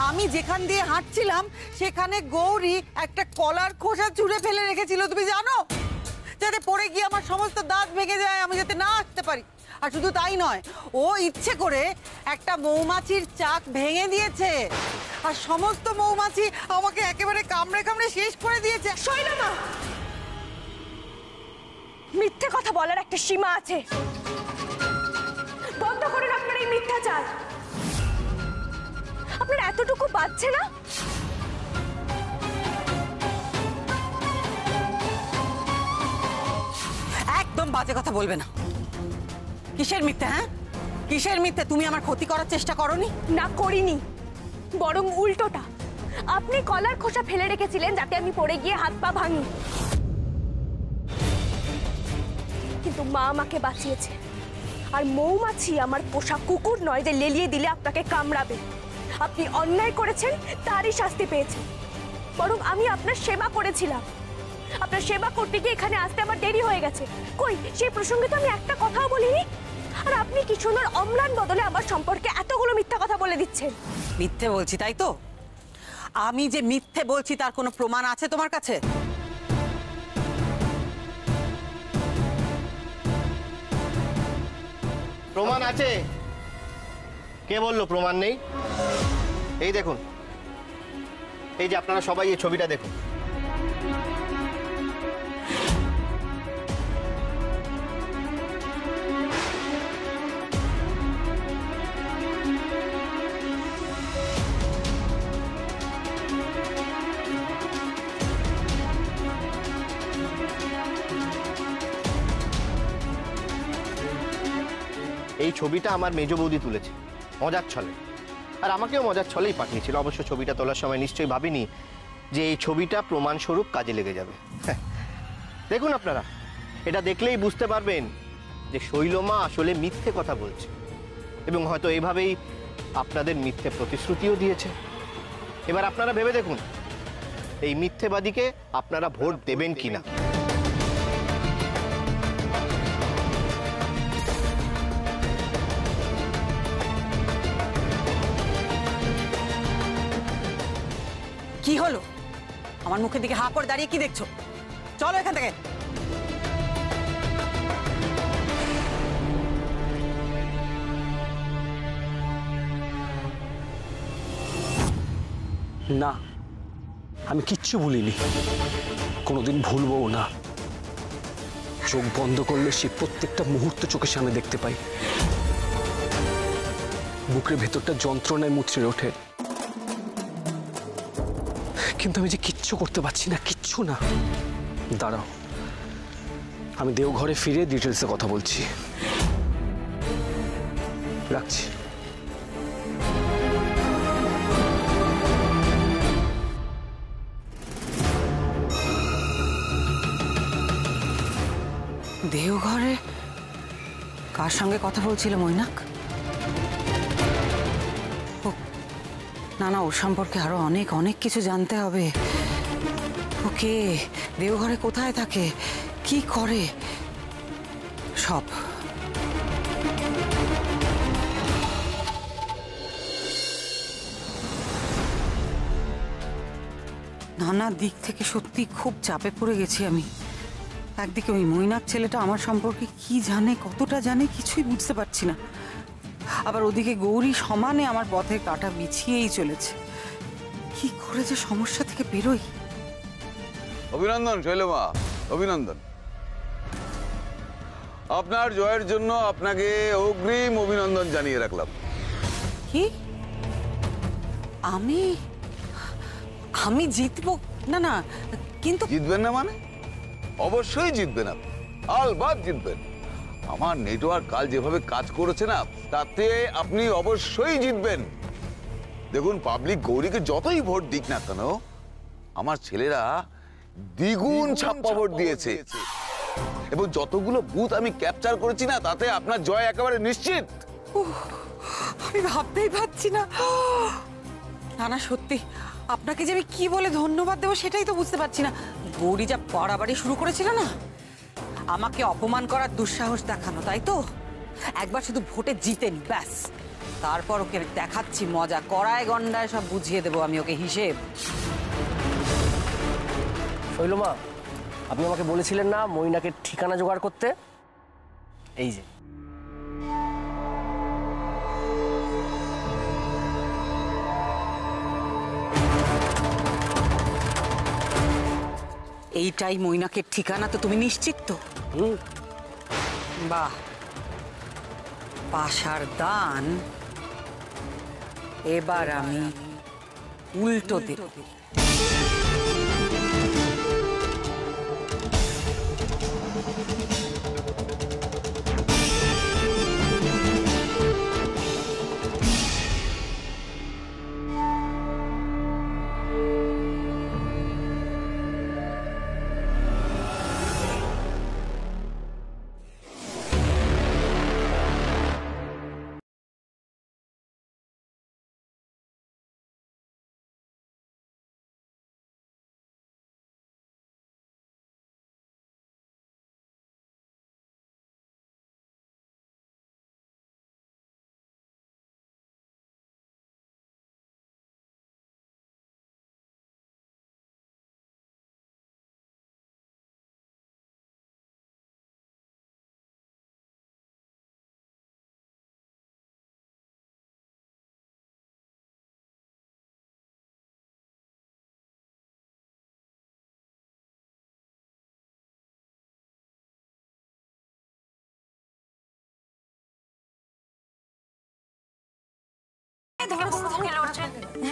আমি যেখান দিয়ে হাঁটছিলাম সেখানে গৌরী একটা কলার খোসা চুড়ে ফেলে রেখেছিল, তুমি জানো, যাতে পড়ে গিয়ে আমার সমস্ত দাঁত ভেঙে যায়, আমি যাতে না আসতে পারি। আর শুধু তাই নয়, ও ইচ্ছে করে একটা মৌমাছির চাক ভেঙে দিয়েছে, আর সমস্ত মৌমাছি আমাকে একেবারে কামড়ে কামড়ে শেষ করে দিয়েছে। শৈলমা, মিথ্যে কথা বলার একটা সীমা আছে। বন্ধ করুন আপনার এই মিথ্যাচার। আপনার এতটুকু বাজছে না? একদম বাজে কথা বলবে না। কিসের মিথ্যে? হ্যাঁ, কিসের মিথ্যে? তুমি আমার ক্ষতি করার চেষ্টা করোনি? না, করিনি, বরং উল্টোটা। আপনি কলার খোসা ফেলে রেখেছিলেন যাতে আমি পড়ে গিয়ে হাত পা ভাঙি, কিন্তু মা আমাকে বাঁচিয়েছে। আর মৌমাছি আমার পোষা কুকুর নয় যে লেলিয়ে দিলে আপনাকে কামড়াবে। আপনি অন্যায় করেছেন, তারই শাস্তি পেয়েছেন। বরং আমি আপনার সেবা করেছিলাম, আপনার সেবা করতে গিয়ে এখানে আসতে আমার দেরি হয়ে গেছে। কই, সেই প্রসঙ্গে তো আমি একটা কথাও বলিনি। আর আপনি কি সুন্দর অম্লান বদলে আমার সম্পর্কে এতগুলো মিথ্যা কথা বলে দিচ্ছেন। মিথ্যে বলছি, তাই তো? আমি যে মিথ্যে বলছি তার কোনো প্রমাণ আছে তোমার কাছে? প্রমাণ আছে। কে বললো প্রমাণ নেই? এই দেখুন, এই যে আপনারা সবাই এই ছবিটা দেখুন। এই ছবিটা আমার মেজ বৌদি তুলেছে মজার ছলে, আর আমাকেও মজার ছলেই পাঠিয়েছিল। অবশ্য ছবিটা তোলার সময় নিশ্চয়ই ভাবিনি যে এই ছবিটা প্রমাণস্বরূপ কাজে লেগে যাবে। দেখুন আপনারা, এটা দেখলেই বুঝতে পারবেন যে শৈলমা আসলে মিথ্যে কথা বলছে, এবং হয়তো এইভাবেই আপনাদের মিথ্যে প্রতিশ্রুতিও দিয়েছে। এবার আপনারা ভেবে দেখুন, এই মিথ্যেবাদীকে আপনারা ভোট দেবেন কিনা। কি হলো? আমার মুখের দিকে হাঁ করে দাঁড়িয়ে কি দেখছো? চলো এখান থেকে। না, আমি কিচ্ছু ভুলিনি, কোনোদিন ভুলবো না। চোখ বন্ধ করলে সে প্রত্যেকটা মুহূর্ত চোখের সামনে দেখতে পাই। বুকের ভেতরটা যন্ত্রণায় মুচড়ে ওঠে, কিন্তু আমি যে কিচ্ছু করতে পারছি না, কিচ্ছু না। দাঁড়াও, আমি দেওঘরে ফিরে ডিটেলসে কথা বলছি। রাখছি। দেওঘরে কার সঙ্গে কথা বলছিল মৈনাক? না না, ওর সম্পর্কে আরো অনেক অনেক কিছু জানতে হবে। ওকে দেওঘরে কোথায় থাকে, কি করে, সব। নানা দিক থেকে সত্যি খুব চাপে পড়ে গেছি আমি। একদিকে ওই মৈনাক ছেলেটা আমার সম্পর্কে কি জানে, কতটা জানে, কিছুই বুঝতে পারছি না। আবার ওদিকে গৌরী সমানে আমার পথের কাঁটা বিছিয়েই চলেছে। কি করে যে সমস্যা থেকে বেরোই। অভিনন্দন শৈলমা, অভিনন্দন। আপনার জয়ের জন্য আপনাকে অগ্রিম অভিনন্দন জানিয়ে রাখলাম। কি? আমি আমি জিতবো? না না, কিন্তু জিতবেন না মানে? অবশ্যই জিতবেন আপনি, আলবাত জিতবেন। আমার নেটওয়ার্ক কাল যেভাবে কাজ করেছে না, তাতে আপনি অবশ্যই জিতবেন। দেখুন, পাবলিক গৌরীকে যতই ভোট দিক না কেন, আমার ছেলেরা দ্বিগুণ ছাপ্পা ভোট দিয়েছে, এবং যতগুলো বুথ আমি ক্যাপচার করেছি না, তাতে আপনার জয় একেবারে নিশ্চিত। আমি ভাবতেই পারছি না। না না, সত্যি আপনাকে যে আমি কি বলে ধন্যবাদ দেবো সেটাই তো বুঝতে পারছি না। গৌরী যা বাড়াবাড়ি শুরু করেছিল না, আমাকে অপমান করার দুঃসাহস দেখানো, তাই তো? একবার শুধু ভোটে জিতেনি, ব্যাস। তারপর ওকে দেখাচ্ছি মজা, কড়ায় গন্ডায় সব বুঝিয়ে দেবো আমি ওকে হিসেব। শৈলমা, আপনি আমাকে বলেছিলেন না মইনাকে ঠিকানা জোগাড় করতে? এই যে। এইটাই মৈনাকের ঠিকানা, তো তুমি নিশ্চিত তো? বাহ, পাশার দান এবার আমি উল্টো দেব।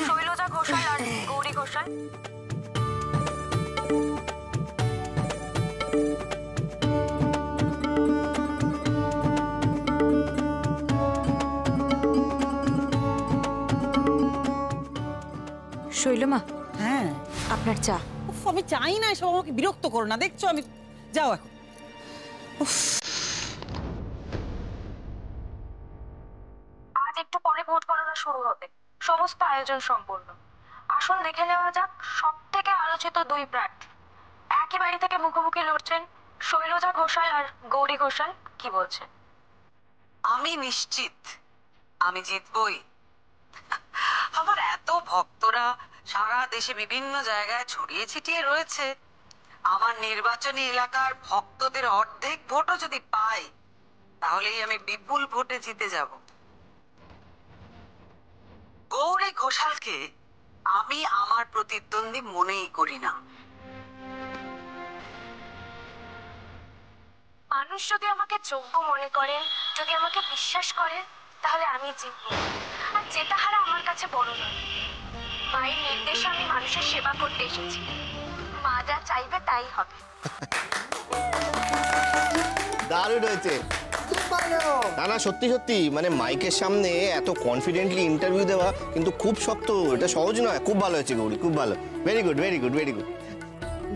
শৈলজা ঘোষাল আর গৌরী ঘোষাল। শৈলমা, হ্যাঁ, আপনার চা। উফ, আমি চাই না এসব, আমাকে বিরক্ত করো না, দেখছো আমি। যাও এখন। আজ একটু পরে ভোট গণনা শুরু হবে, সমস্ত আয়োজন সম্পূর্ণ। আসুন দেখে নেওয়া যাক সব থেকে আলোচিত দুই প্রার্থী একই বাড়ি থেকে মুখোমুখি লড়ছেন, শৈলজা ঘোষাল আর গৌরী ঘোষাল। কি বলছেন? আমি নিশ্চিত আমি জিতবই। আমার এত ভক্তরা সারা দেশে বিভিন্ন জায়গায় ছড়িয়ে ছিটিয়ে রয়েছে, আমার নির্বাচনী এলাকার ভক্তদের অর্ধেক ভোটও যদি পাই, তাহলেই আমি বিপুল ভোটে জিতে যাব। গৌরী ঘোষালকে আমি আমার প্রতিদ্বন্দ্বী মনেই করি না। মানুষ যদি আমাকে যোগ্য মনে করেন, যদি আমাকে বিশ্বাস করেন, তাহলে আমি জিতবো। আর জেতা হারা আমার কাছে বড় নয়। মায়ের নির্দেশে আমি মানুষের সেবা করতে এসেছি। মা যা চাইবে তাই হবে। দারুণ হয়েছে। না না, সত্যি সত্যি, মানে মাইকের সামনে এত কনফিডেন্টলি ইন্টারভিউ দেওয়া কিন্তু খুব শক্ত, এটা সহজ নয়। খুব ভালো হয়েছে গৌরী, খুব ভালো। Very good, very good, very good.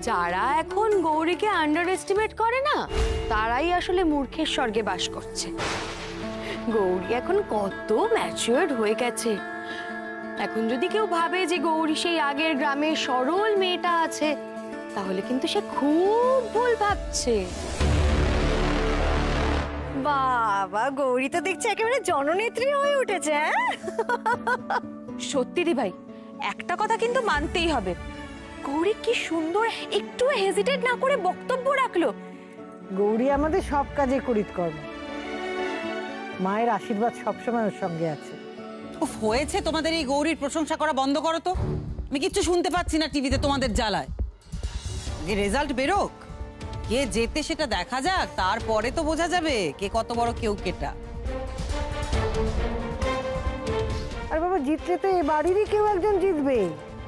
যারা এখন গৌরীকে আন্ডার এস্টিমেট করে না, তারাই আসলে মূর্খের স্বর্গে বাস করছে। গৌরী এখন কত ম্যাচিওরড হয়ে গেছে। এখন যদি কেউ ভাবে যে গৌরী সেই আগের গ্রামের সরল মেয়েটা আছে, তাহলে কিন্তু সে খুব ভুল ভাবছে। বাবা, গৌরী তো দেখছি একেবারে জননেত্রী হয়ে উঠেছে। সত্যি রে ভাই, একটা কথা কিন্তু মানতেই হবে, গৌরী কি সুন্দর একটু হেজিটেট না করে বক্তব্য রাখলো। গৌরী আমাদের সব কাজে করিতকর্ম, মায়ের আশীর্বাদ সবসময় ওর সঙ্গে আছে। উফ, হয়েছে তোমাদের এই গৌরীর প্রশংসা করা বন্ধ করো তো। আমি কিচ্ছু শুনতে পাচ্ছি না টিভিতে তোমাদের জ্বালায়। যে রেজাল্ট বেরোক, কে জেতে সেটা দেখা যাক, তারপরে তো বোঝা যাবে কে কত বড় কেউ কেটা। আর বাবা, জিতলে তো এ বাড়িরই কেউ একজন জিতবে,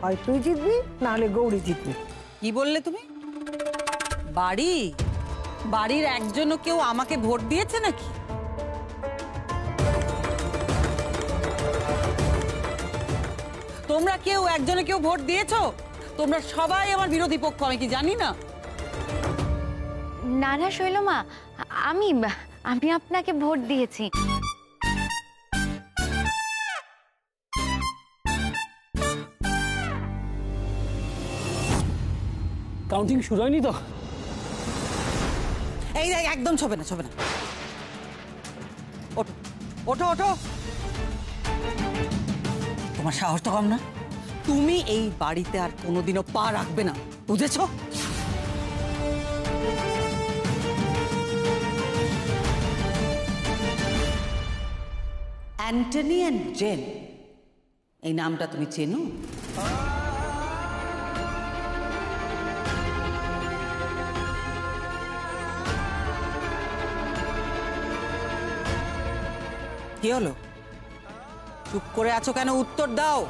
হয় তুই জিতবি না হলে গৌরী জিতবি। কি বললে তুমি? বাড়ি বাড়ির একজনও কেউ আমাকে ভোট দিয়েছে নাকি? তোমরা কেউ একজনে কেউ ভোট দিয়েছো? তোমরা সবাই আমার বিরোধী পক্ষ, আমি কি জানি না? না না শৈলমা, আমি আমি আপনাকে ভোট দিয়েছি। কাউন্টিং শুরু হয়নি তো? এই একদম ছবে না, ছবে না। ওঠো ওঠো ওঠো। তোমার সাহস তো কম না। তুমি এই বাড়িতে আর কোনোদিনও পা রাখবে না, বুঝেছো? অ্যান্টনি অ্যান্ড জেন, এই নামটা তুমি চেনো? কি হলো, চুপ করে আছো কেন? উত্তর দাও।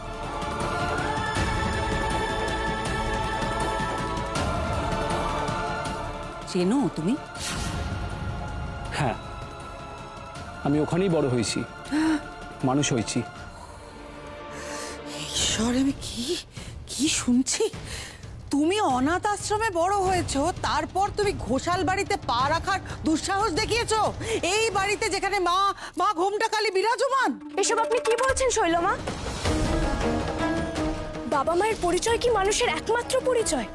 চেনো তুমি? হ্যাঁ, আমি ওখানেই বড় হয়েছি, মানুষ হয়েছি। ঈশ্বর, আমি কি কি শুনছি? তুমি অনাথ আশ্রমে বড় হয়েছো, তারপর তুমি ঘোষাল বাড়িতে পা রাখার দুঃসাহস দেখিয়েছো, এই বাড়িতে যেখানে মা মা ঘোমটা কালী বিরাজমান। এসব আপনি কি বলছেন শৈলমা? বাবা মায়ের পরিচয় কি মানুষের একমাত্র পরিচয়?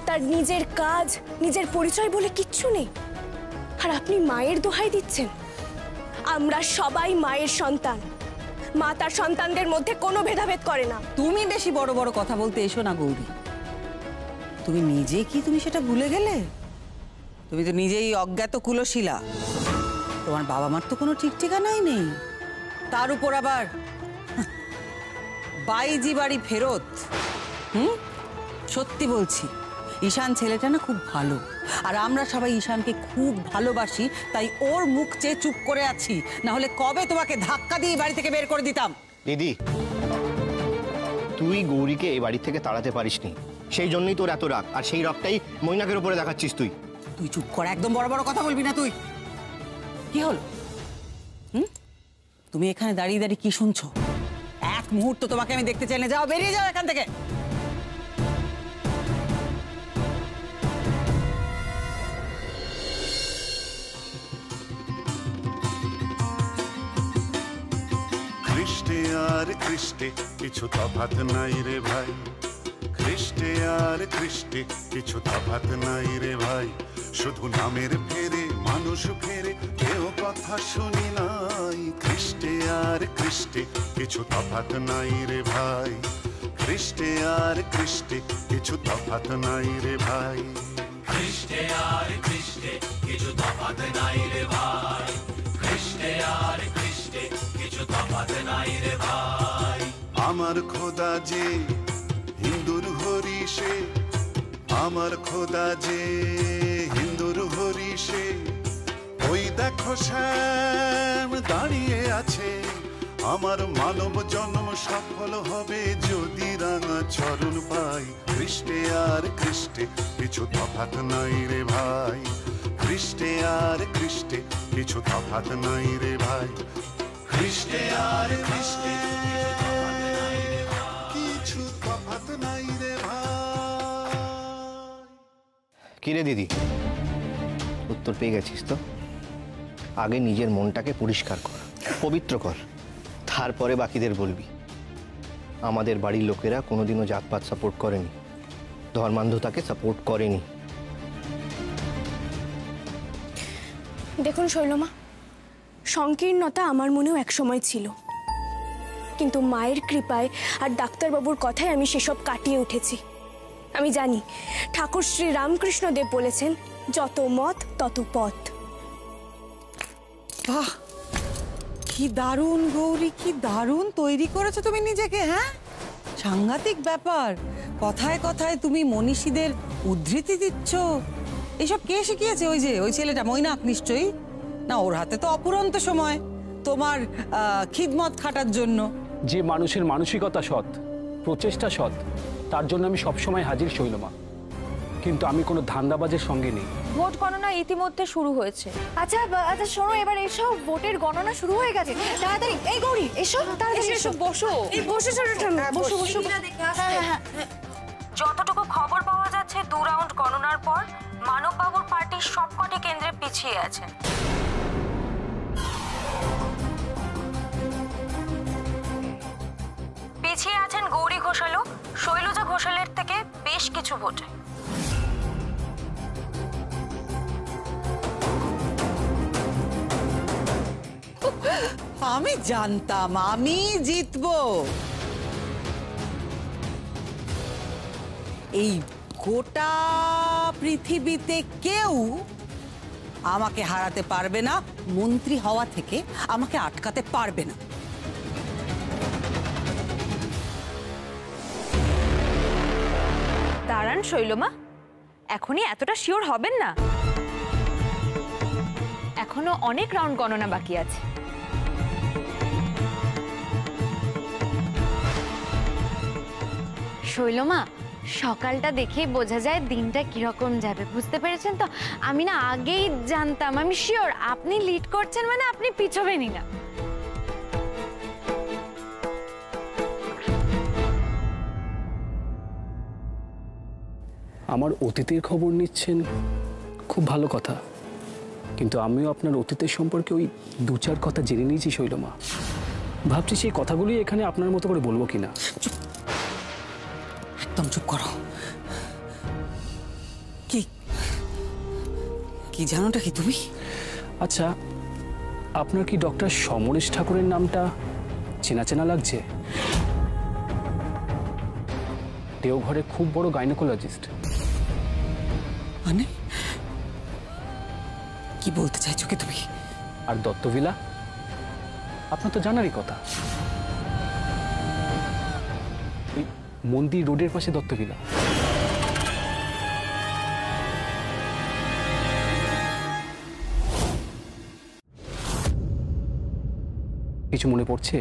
তার নিজের কাজ, নিজের পরিচয় বলে কিচ্ছু নেই। আর আপনি মায়ের দোহাই দিচ্ছেন। আমরা সবাই মায়ের সন্তান। মা তার সন্তানদের মধ্যে কোনো ভেদাভেদ করে না। তুমি বেশি বড় বড় কথা বলতে এসো না গৌরী। তুমি নিজে কি তুমি সেটা ভুলে গেলে? তুমি তো নিজেই অজ্ঞাত কুলশীলা। তোমার বাবা মার তো কোনো ঠিক ঠিকানাই নেই, তার উপর আবার বাইজি বাড়ি ফেরত। সত্যি বলছি, ঈশান ছেলেটা না খুব ভালো, আর আমরা সবাই ঈশানকে খুব ভালোবাসি, তাই ওর মুখ চেয়ে চুপ করে আছি, না হলে কবে তোমাকে ধাক্কা দিয়ে বাড়ি থেকে বের করে দিতাম। দিদি, তুই গৌরীকে এই বাড়ি থেকে তাড়াতে পারিসনি, সেই জন্যই তোর এত রাগ, আর সেই রাগটাই মৈনাকের উপরে দেখাচ্ছিস তুই। তুই চুপ কর, একদম বড় বড় কথা বলবি না তুই। কি হলো? তুমি এখানে দাঁড়িয়ে দাঁড়িয়ে কি শুনছো? এক মুহূর্ত তোমাকে আমি দেখতে চাই না, যাও, বেরিয়ে যাও এখান থেকে। খ্রিস্টে আর খ্রিস্টে কিছু তফাৎ নাই রে ভাই, খ্রিস্টে আর খ্রিস্টে কিছু তফাৎ নাই রে ভাই, শুধু নামের ফেরে মানুষ ফেরে কেউ কথা শুনি নাই, খ্রিস্টে আর খ্রিস্টে কিছু তফাৎ নাই রে ভাই, খ্রিস্টে আর খ্রিস্টে কিছু তফাৎ নাই রে ভাই, খ্রিস্টে আর খ্রিস্টে কিছু তফাৎ নাই রে ভাই, খ্রিস্টে আর খ্রিস্টে কিছু তফাৎ নাই রে ভাই। আমার খোদা যে হিন্দুর হরিষে, আমার খোদা যে হিন্দুর হরিষে, ওই দেখো শ্যাম দাঁড়িয়ে আছে, আমার মানব জন্ম সফল হবে যদি রাঙা চরণ পাই, খ্রিস্টে আর খ্রিস্টে কিছু তফাৎ নাই রে ভাই, খ্রিস্টে আর খ্রিস্টে কিছু তফাৎ নাই রে ভাই, খ্রিস্টে আর খ্রিস্টে কিছু তফাৎ নাই রে ভাই। কিরে দিদি, উত্তর পেয়ে গেছিস তো? আগে নিজের মনটাকে পরিষ্কার কর, পবিত্র কর, তারপরে বাকিদের বলবি। আমাদের বাড়ির লোকেরা কোনোদিনও জাতপাত সাপোর্ট করেনি, ধর্মান্ধতাকে সাপোর্ট করেনি। দেখুন শৈলমা, সংকীর্ণতা আমার মনেও একসময় ছিল, কিন্তু মায়ের কৃপায় আর ডাক্তারবাবুর কথায় আমি সেসব কাটিয়ে উঠেছি। আমি জানি ঠাকুর শ্রী রামকৃষ্ণদেব বলেছেন, যত মত তত পথ। বাহ, কি দারুণ গৌরী, কি দারুণ তৈরি করেছো তুমি নিজেকে। হ্যাঁ, সাংঘাতিক ব্যাপার। কথায় কথায় তুমি মনীষীদের উদ্ধৃতি দিচ্ছ। এইসব কে শিখিয়েছে? ওই ছেলেটা মৈনাক নিশ্চয়ই। না, ওর হাতে তো অপুরন্ত সময় তোমার খিদমত খাটার জন্য। যে মানুষের মানসিকতা সৎ, প্রচেষ্টা সৎ, তার জন্য আমি সবসময় হাজির শৈলমা, কিন্তু আমি কোনো ধান্দাবাজের সঙ্গে নেই। ভোট গণনা ইতিমধ্যে শুরু হয়েছে। আচ্ছা আচ্ছা, শোনো, এবার এসো, ভোটের গণনা শুরু হয়ে গেছে। তাড়াতাড়ি, এই গৌরী এসো, তাড়াতাড়ি এসো, বসো। এই বসে বসো বসো। হ্যাঁ, যতটুকু খবর পাওয়া যাচ্ছে, 2 রাউন্ড গণনার পর মানববাবুর পার্টির সবকটি কেন্দ্রে পিছিয়ে আছে। পিছিয়ে আছেন গৌরী ঘোষালও শৈলজা ঘোষালের থেকে বেশ কিছু ভোটে। আমি জানতাম আমি জিতবো। এই গোটা পৃথিবীতে কেউ আমাকে হারাতে পারবে না, মন্ত্রী হওয়া থেকে আমাকে আটকাতে পারবে না। দাঁড়ান শৈলমা, এখনই এতটা শিওর হবেন না, এখনো অনেক রাউন্ড গণনা বাকি আছে। শৈলমা, সকালটা দেখেই বোঝা যায় দিনটা কিরকম যাবে, বুঝতে পেরেছেন তো? আমি না আগেই জানতাম, আমি শিওর আপনি লিড করছেন মানে আপনি পিছবেনই না। আমার অতীতের খবর নিচ্ছেন, খুব ভালো কথা, কিন্তু আমিও আপনার অতীতের সম্পর্কে ওই 2-4 কথা জেনে নিয়েছি শৈলমা। ভাবছি সেই কথাগুলি এখানে আপনার মতো করে বলবো কিনা। একদম চুপ করো। কি কি জানোটা কি তুমি? আচ্ছা, আপনার কি ডক্টর সমরেশ ঠাকুরের নামটা চেনা চেনা লাগছে? দেওঘরে খুব বড় গাইনোকোলজিস্ট। মানে কি বলতে চাইছো কি তুমি? আর দত্তভিলা আপনার তো জানারই কথা, ওই মন্দির রোডের পাশে দত্তভিলা। কিছু মনে পড়ছে?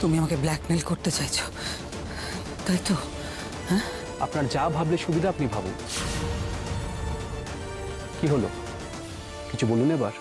তুমি আমাকে ব্ল্যাকমেল করতে চাইছো, তাই তো? হ্যাঁ, আপনার যা ভাবলে সুবিধা আপনি ভাবুন। কি হলো, কিছু বলুন এবার।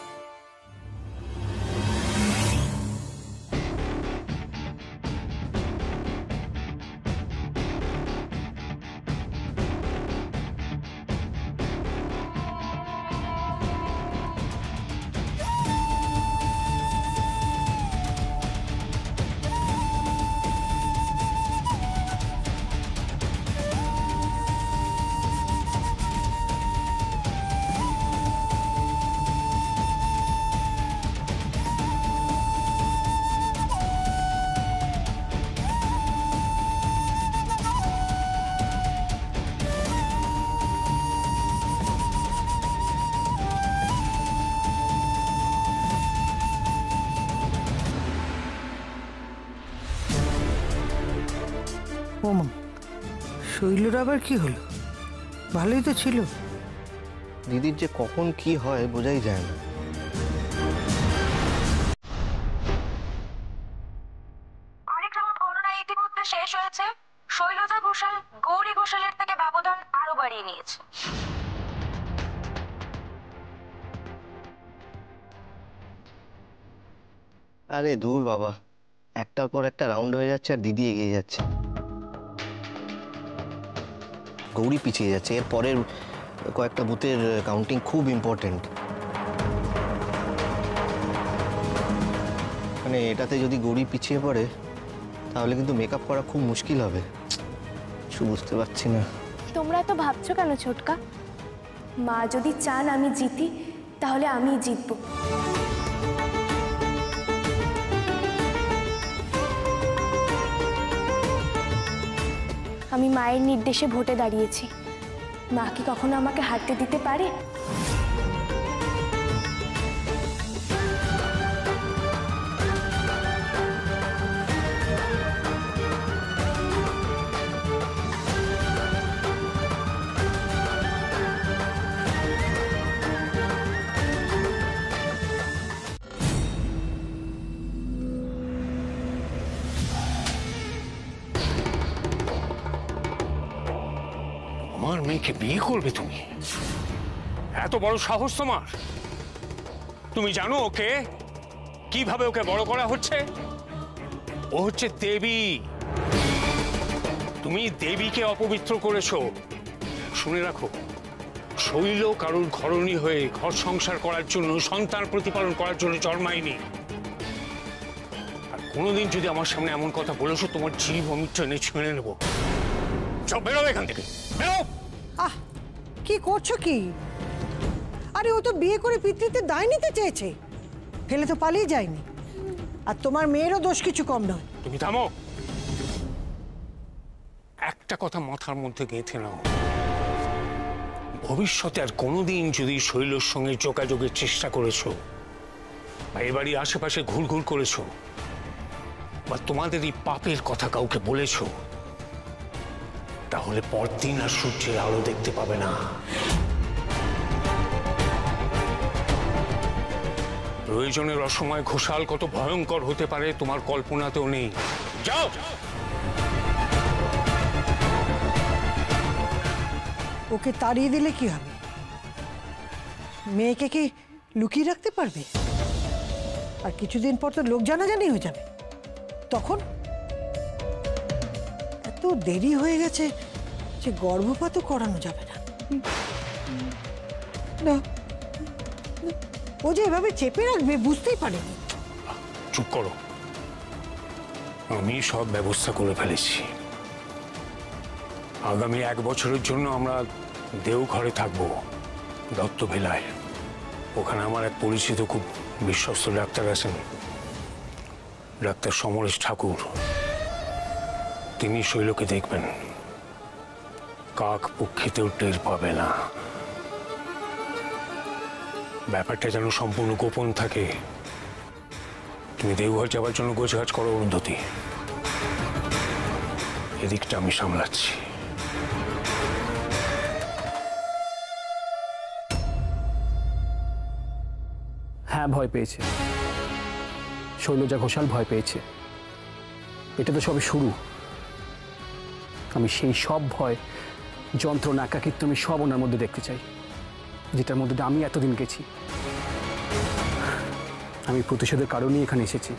ওমা, শৈলর আবার কি হলো? ভালোই তো ছিল। দিদির যে কখন কি হয় বোঝাই যায় না। আরেক রাউন্ড গণনা ইতিমধ্যে শেষ হয়েছে। শৈলজা ঘোষাল গৌরী ঘোষালের থেকে ব্যবধান আরো বাড়িয়ে নিয়েছে। আরে দূর বাবা, একটার পর একটা রাউন্ড হয়ে যাচ্ছে আর দিদি এগিয়ে যাচ্ছে, গৌরী পিছিয়ে যাচ্ছে। এর পরের কয়েকটা বুথের কাউন্টিং খুব ইম্পর্টেন্ট। মানে এটাতে যদি গৌরী পিছিয়ে পড়ে তাহলে কিন্তু মেকআপ করা খুব মুশকিল হবে। কিছু বুঝতে পারছি না। তোমরা তো ভাবছো কেন ছোটকা? মা যদি চান আমি জিতি, তাহলে আমি জিতবো। আমি মায়ের নির্দেশে ভোটে দাঁড়িয়েছি, মা কি কখনো আমাকে হারতে দিতে পারে? আমার মেয়েকে বিয়ে করবে তুমি? এত বড় সাহস তোমার? তুমি জানো ওকে কিভাবে ওকে বড় করা হচ্ছে? ও হচ্ছে দেবী, তুমি দেবীকে অপবিত্র করেছো। শুনে রাখো, শৈল কারুর ঘরণী হয়ে ঘর সংসার করার জন্য, সন্তান প্রতিপালন করার জন্য জন্মায়নি। আর কোনোদিন যদি আমার সামনে এমন কথা বলেছো, তোমার জীব আমি টেনে ছিঁড়ে নেবো। সব বেরো এখান থেকে, বেরো। আহ, কি করছো কি? আরে ও তো বিয়ে করে পিতৃতে দায় নিতে চেয়েছে, ফেলে তো পালিয়ে যায়নি। আর তোমার মেয়েরও দোষ কিছু কম নয়। তুমি থামো। একটা একটা কথা মাথার মধ্যে গেঁথে নাও, ভবিষ্যতে আর কোনোদিন যদি শৈলর সঙ্গে যোগাযোগের চেষ্টা করেছো বা এবারই আশেপাশে ঘুরঘুর করেছো বা তোমাদের এই পাপের কথা কাউকে বলেছো, তাহলে পরদিন আর সূর্যের আলো দেখতে পাবে না। প্রয়োজনের অসময় ঘোষাল কত ভয়ঙ্কর হতে পারে তোমার কল্পনাতেও নেই। যাও। ওকে তাড়িয়ে দিলে কি হবে? মেয়েকে কি লুকিয়ে রাখতে পারবে? আর কিছুদিন পর তো লোক জানাজানি হয়ে যাবে। তখন এত দেরি হয়ে গেছে যে গর্ভপাতও করানো যাবে না। না, ও যে এভাবে চেপে রাখবে বুঝতেই পারেনি। চুপ করো, আমি সব ব্যবস্থা করে ফেলেছি। আগামী 1 বছরের জন্য আমরা দেওঘরে থাকবো, দত্তভেলায়। ওখানে আমার এক পরিচিত খুব বিশ্বস্ত ডাক্তার আছেন, ডাক্তার সমরেশ ঠাকুর। তিনি শৈলকে দেখবেন, কাক পক্ষীতেও টের পাবে না। ব্যাপারটা যেন সম্পূর্ণ গোপন থাকে। তুমি দেওঘর যাওয়ার জন্য গোছগাছ করো অরুন্ধতী, এদিকটা আমি সামলাচ্ছি। হ্যাঁ, ভয় পেয়েছে। শৈলজা ঘোষাল ভয় পেয়েছে। এটা তো সবে শুরু। আমি সেই সব ভয়, যন্ত্রণা, একাকিত্ব আমি সব ওনার মধ্যে দেখতে চাই, যেটার মধ্যে আমি এতদিন গেছি। আমি প্রতিশোধের কারণেই এখানে এসেছি।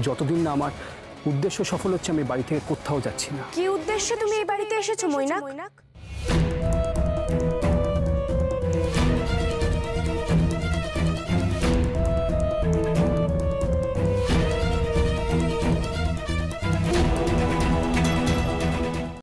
যতদিন না আমার উদ্দেশ্য সফল হচ্ছে, আমি বাড়ি থেকে কোথাও যাচ্ছি না। কি উদ্দেশ্যে তুমি এই বাড়িতে এসেছো মৈনাক?